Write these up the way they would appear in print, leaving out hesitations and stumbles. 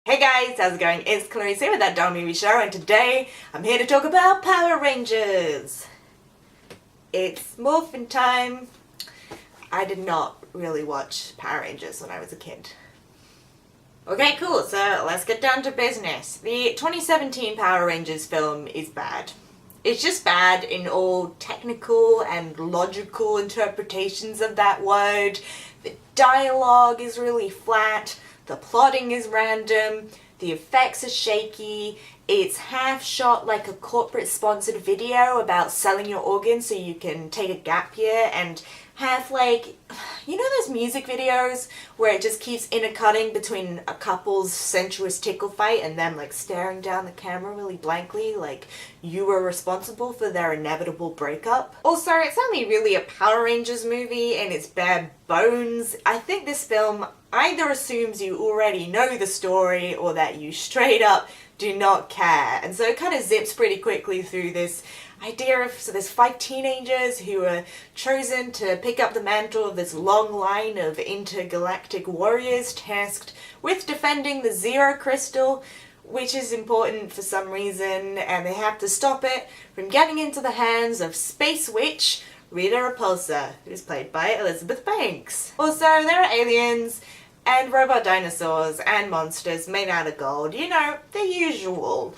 Hey guys, how's it going? It's Clarice here with That Dumb Movie Show, and today I'm here to talk about Power Rangers. It's morphin' time. I did not really watch Power Rangers when I was a kid. Okay, cool, so let's get down to business. The 2017 Power Rangers film is bad. It's just bad in all technical and logical interpretations of that word. The dialogue is really flat. The plotting is random, the effects are shaky, it's half shot like a corporate sponsored video about selling your organs so you can take a gap year, and half like, you know those music videos where it just keeps intercutting between a couple's sensuous tickle fight and them like staring down the camera really blankly like you were responsible for their inevitable breakup? Also, it's only really a Power Rangers movie and it's bare bones. I think this film either assumes you already know the story or that you straight up do not care. And so it kind of zips pretty quickly through this idea of, so there's 5 teenagers who are chosen to pick up the mantle of this long line of intergalactic warriors tasked with defending the Zero Crystal, which is important for some reason, and they have to stop it from getting into the hands of Space Witch Rita Repulsa, who's played by Elizabeth Banks. Also, there are aliens and robot dinosaurs and monsters made out of gold, you know, the usual.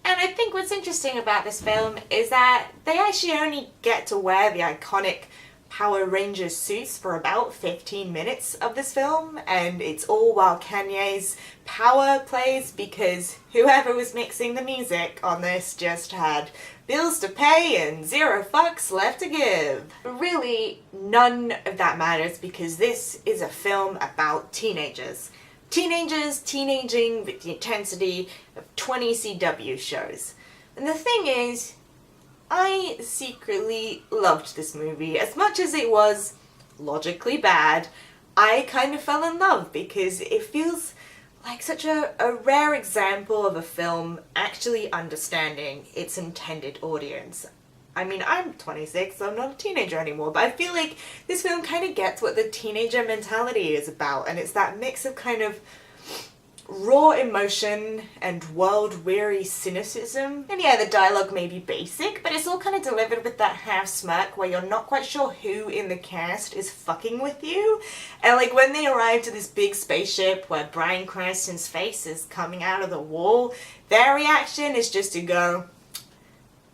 And I think what's interesting about this film is that they actually only get to wear the iconic Power Rangers suits for about 15 minutes of this film, and it's all while Kanye's Power plays because whoever was mixing the music on this just had bills to pay and 0 fucks left to give. But really, none of that matters because this is a film about teenagers. Teenagers teenaging with the intensity of 20 CW shows. And the thing is, I secretly loved this movie. As much as it was logically bad, I kind of fell in love because it feels like such a rare example of a film actually understanding its intended audience. I mean, I'm 26, so I'm not a teenager anymore, but I feel like this film kind of gets what the teenager mentality is about, and it's that mix of kind of raw emotion and world-weary cynicism. And yeah, the dialogue may be basic, but it's all kind of delivered with that half smirk where you're not quite sure who in the cast is fucking with you. And like when they arrive to this big spaceship where Bryan Cranston's face is coming out of the wall, their reaction is just to go,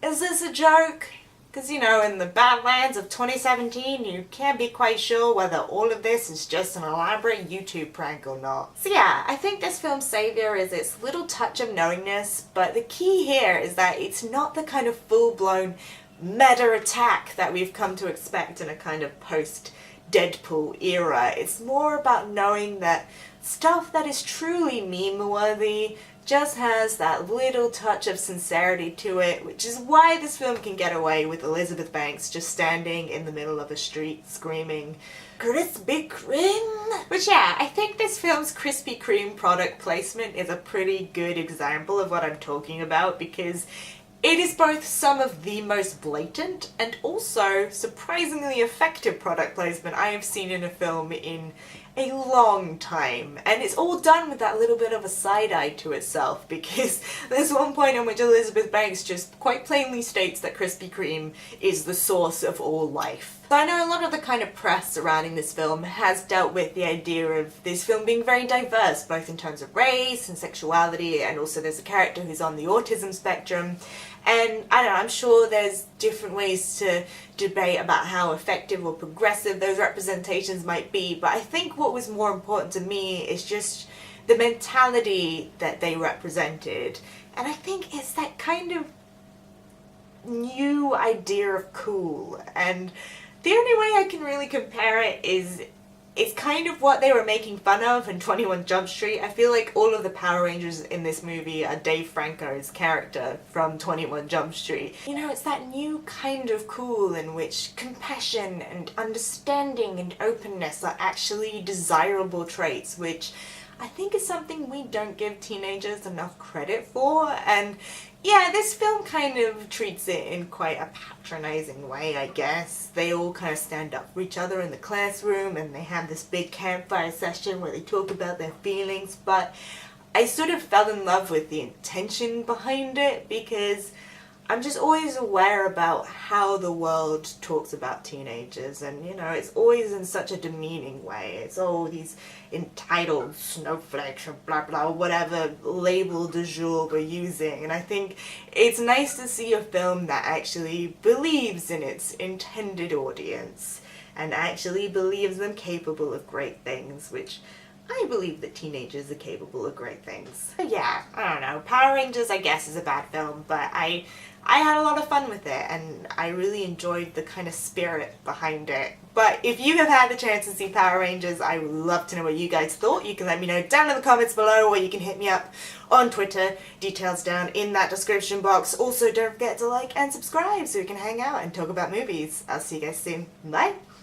"Is this a joke?" Because, you know, in the Badlands of 2017, you can't be quite sure whether all of this is just an elaborate YouTube prank or not. So yeah, I think this film's savior is its little touch of knowingness, but the key here is that it's not the kind of full-blown meta attack that we've come to expect in a kind of post-Deadpool era. It's more about knowing that stuff that is truly meme-worthy just has that little touch of sincerity to it, which is why this film can get away with Elizabeth Banks just standing in the middle of a street screaming, "Krispy Kreme!" Which yeah, I think this film's Krispy Kreme product placement is a pretty good example of what I'm talking about because it is both some of the most blatant and also surprisingly effective product placement I have seen in a film in a long time, and it's all done with that little bit of a side-eye to itself because there's one point in which Elizabeth Banks just quite plainly states that Krispy Kreme is the source of all life. So I know a lot of the kind of press surrounding this film has dealt with the idea of this film being very diverse, both in terms of race and sexuality, and also there's a character who's on the autism spectrum. And I don't know, I'm sure there's different ways to debate about how effective or progressive those representations might be, but I think what was more important to me is just the mentality that they represented. And I think it's that kind of new idea of cool, and the only way I can really compare it is it's kind of what they were making fun of in 21 Jump Street. I feel like all of the Power Rangers in this movie are Dave Franco's character from 21 Jump Street. You know, it's that new kind of cool in which compassion and understanding and openness are actually desirable traits, which I think is something we don't give teenagers enough credit for. And yeah, this film kind of treats it in quite a patronizing way, I guess. They all kind of stand up for each other in the classroom and they have this big campfire session where they talk about their feelings, but I sort of fell in love with the intention behind it, because I'm just always aware about how the world talks about teenagers, and you know, it's always in such a demeaning way. It's all these entitled snowflakes or blah blah, whatever label du jour we're using, and I think it's nice to see a film that actually believes in its intended audience and actually believes them capable of great things, which I believe that teenagers are capable of great things. But yeah, I don't know, Power Rangers I guess is a bad film, but I had a lot of fun with it, and I really enjoyed the kind of spirit behind it. But if you have had the chance to see Power Rangers, I would love to know what you guys thought. You can let me know down in the comments below, or you can hit me up on Twitter. Details down in that description box. Also, don't forget to like and subscribe so we can hang out and talk about movies. I'll see you guys soon. Bye!